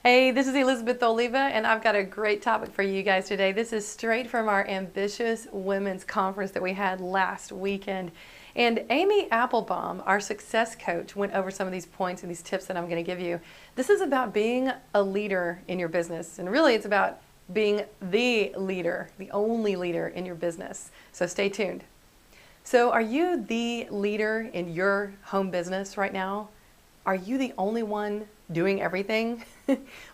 Hey, this is Elizabeth Oliva, and I've got a great topic for you guys today. This is straight from our Ambitious Women's Conference that we had last weekend. And Amy Applebaum, our success coach, went over some of these points and these tips that I'm going to give you. This is about being a leader in your business, and really it's about being the leader, the only leader in your business. So stay tuned. So, are you the leader in your home business right now? Are you the only one doing everything?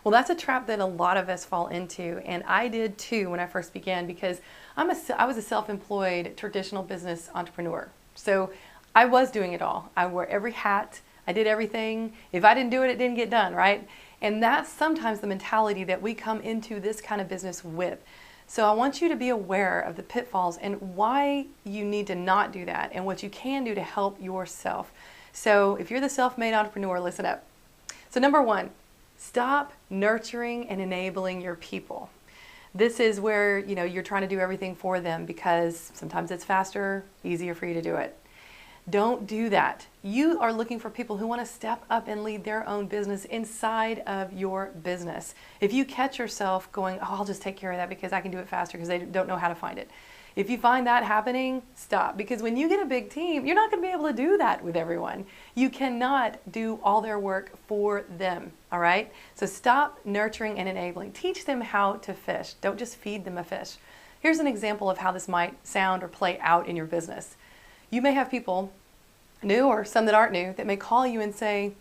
Well, that's a trap that a lot of us fall into, and I did too when I first began because I was a self-employed traditional business entrepreneur. So I was doing it all. I wore every hat, I did everything. If I didn't do it, it didn't get done, right? And that's sometimes the mentality that we come into this kind of business with. So I want you to be aware of the pitfalls and why you need to not do that and what you can do to help yourself. So if you're the self-made entrepreneur, listen up. So number one, stop nurturing and enabling your people. This is where, you're trying to do everything for them because sometimes it's faster, easier for you to do it. Don't do that. You are looking for people who want to step up and lead their own business inside of your business. If you catch yourself going, oh, I'll just take care of that because I can do it faster because they don't know how to find it. If you find that happening, stop. Because when you get a big team, you're not going to be able to do that with everyone. You cannot do all their work for them, all right? So stop nurturing and enabling. Teach them how to fish. Don't just feed them a fish. Here's an example of how this might sound or play out in your business. You may have people, new or some that aren't new, that may call you and say,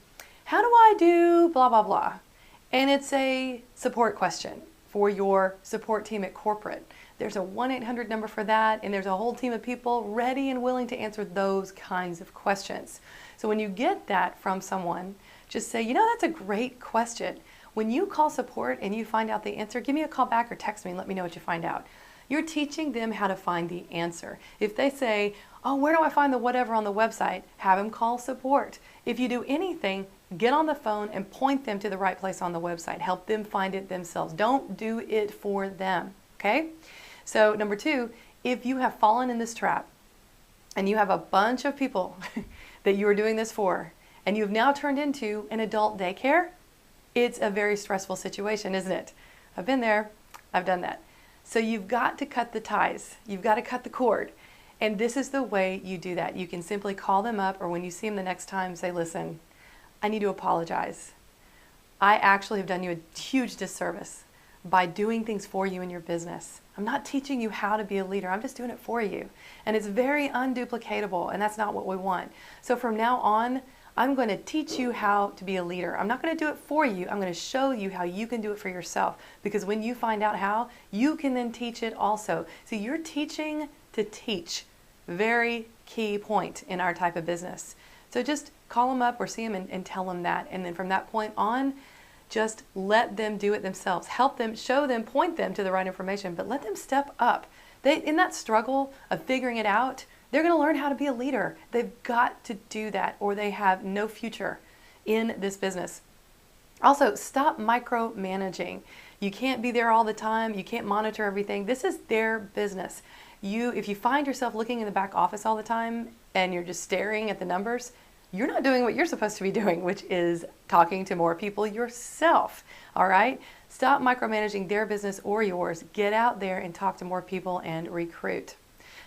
how do I do blah, blah, blah? And it's a support question for your support team at corporate. There's a 1-800 number for that, and there's a whole team of people ready and willing to answer those kinds of questions. So when you get that from someone, just say, that's a great question. When you call support and you find out the answer, give me a call back or text me and let me know what you find out. You're teaching them how to find the answer. If they say, oh, where do I find the whatever on the website? Have them call support. If you do anything, get on the phone and point them to the right place on the website. Help them find it themselves. Don't do it for them, okay? So number two, if you have fallen in this trap and you have a bunch of people that you are doing this for and you've now turned into an adult daycare, it's a very stressful situation, isn't it? I've been there. I've done that. So you've got to cut the ties. You've got to cut the cord. And this is the way you do that. You can simply call them up, or when you see them the next time, say, listen, I need to apologize. I actually have done you a huge disservice by doing things for you in your business. I'm not teaching you how to be a leader. I'm just doing it for you. And it's very unduplicatable, and that's not what we want. So from now on, I'm going to teach you how to be a leader. I'm not going to do it for you. I'm going to show you how you can do it for yourself. Because when you find out how, you can then teach it also. So you're teaching to teach. Very key point in our type of business. So just call them up or see them and tell them that. And then from that point on, just let them do it themselves. Help them, show them, point them to the right information, but let them step up. In that struggle of figuring it out, they're going to learn how to be a leader. They've got to do that or they have no future in this business. Also, stop micromanaging. You can't be there all the time. You can't monitor everything. This is their business. If you find yourself looking in the back office all the time and you're just staring at the numbers, you're not doing what you're supposed to be doing, which is talking to more people yourself, all right? Stop micromanaging their business or yours. Get out there and talk to more people and recruit.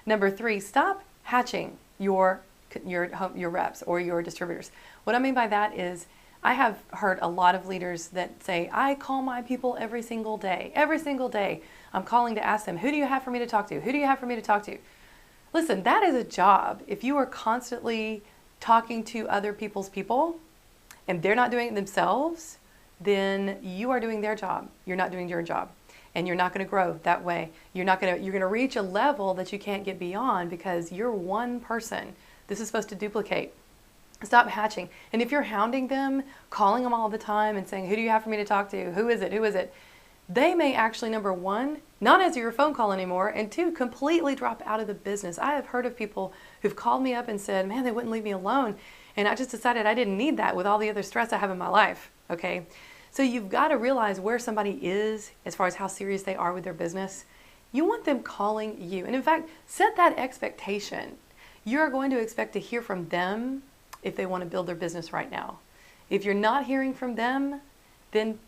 Number three, stop hatching your reps or your distributors. What I mean by that is I have heard a lot of leaders that say, I call my people every single day. Every single day, I'm calling to ask them, who do you have for me to talk to? Who do you have for me to talk to? Listen, that is a job. If you are constantly talking to other people's people and they're not doing it themselves, then you are doing their job. You're not doing your job. And you're not going to grow that way. You're going to reach a level that you can't get beyond because you're one person. This is supposed to duplicate. Stop hatching. And if you're hounding them, calling them all the time and saying, who do you have for me to talk to? Who is it? Who is it? They may actually, number one, not answer your phone call anymore, and two, completely drop out of the business. I have heard of people who've called me up and said, man, they wouldn't leave me alone. And I just decided I didn't need that with all the other stress I have in my life. Okay. So you've got to realize where somebody is as far as how serious they are with their business. You want them calling you. And in fact, set that expectation. You're going to expect to hear from them if they want to build their business right now. If you're not hearing from them, then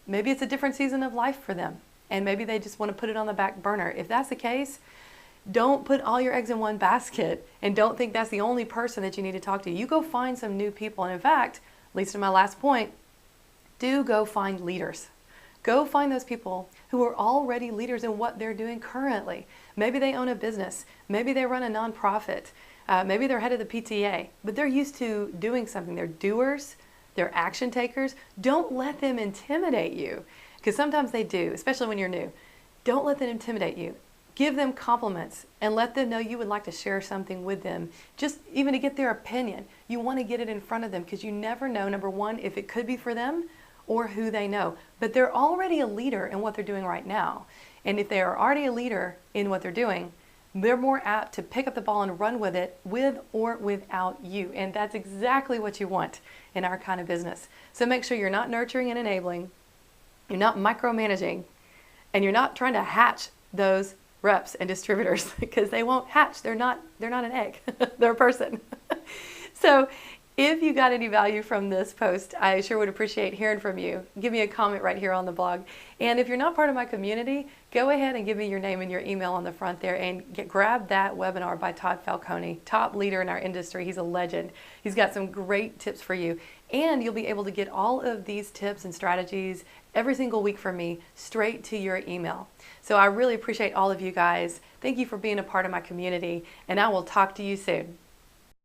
maybe it's a different season of life for them, and maybe they just want to put it on the back burner. If that's the case, don't put all your eggs in one basket and don't think that's the only person that you need to talk to. You go find some new people. And in fact, leads to my last point, do go find leaders. Go find those people who are already leaders in what they're doing currently. Maybe they own a business. Maybe they run a nonprofit. Maybe they're head of the PTA, but they're used to doing something. They're doers. They're action takers. Don't let them intimidate you, because sometimes they do, especially when you're new. Don't let them intimidate you. Give them compliments and let them know you would like to share something with them, just even to get their opinion. You want to get it in front of them because you never know, number one, if it could be for them or who they know. But they're already a leader in what they're doing right now. And if they are already a leader in what they're doing, they're more apt to pick up the ball and run with it with or without you. And that's exactly what you want in our kind of business. So make sure you're not nurturing and enabling, you're not micromanaging, and you're not trying to hatch those reps and distributors, because they won't hatch. They're not an egg. They're a person. So if you got any value from this post, I sure would appreciate hearing from you. Give me a comment right here on the blog. And if you're not part of my community, go ahead and give me your name and your email on the front there and grab that webinar by Todd Falcone, top leader in our industry. He's a legend. He's got some great tips for you. And you'll be able to get all of these tips and strategies every single week from me straight to your email. So I really appreciate all of you guys. Thank you for being a part of my community, and I will talk to you soon.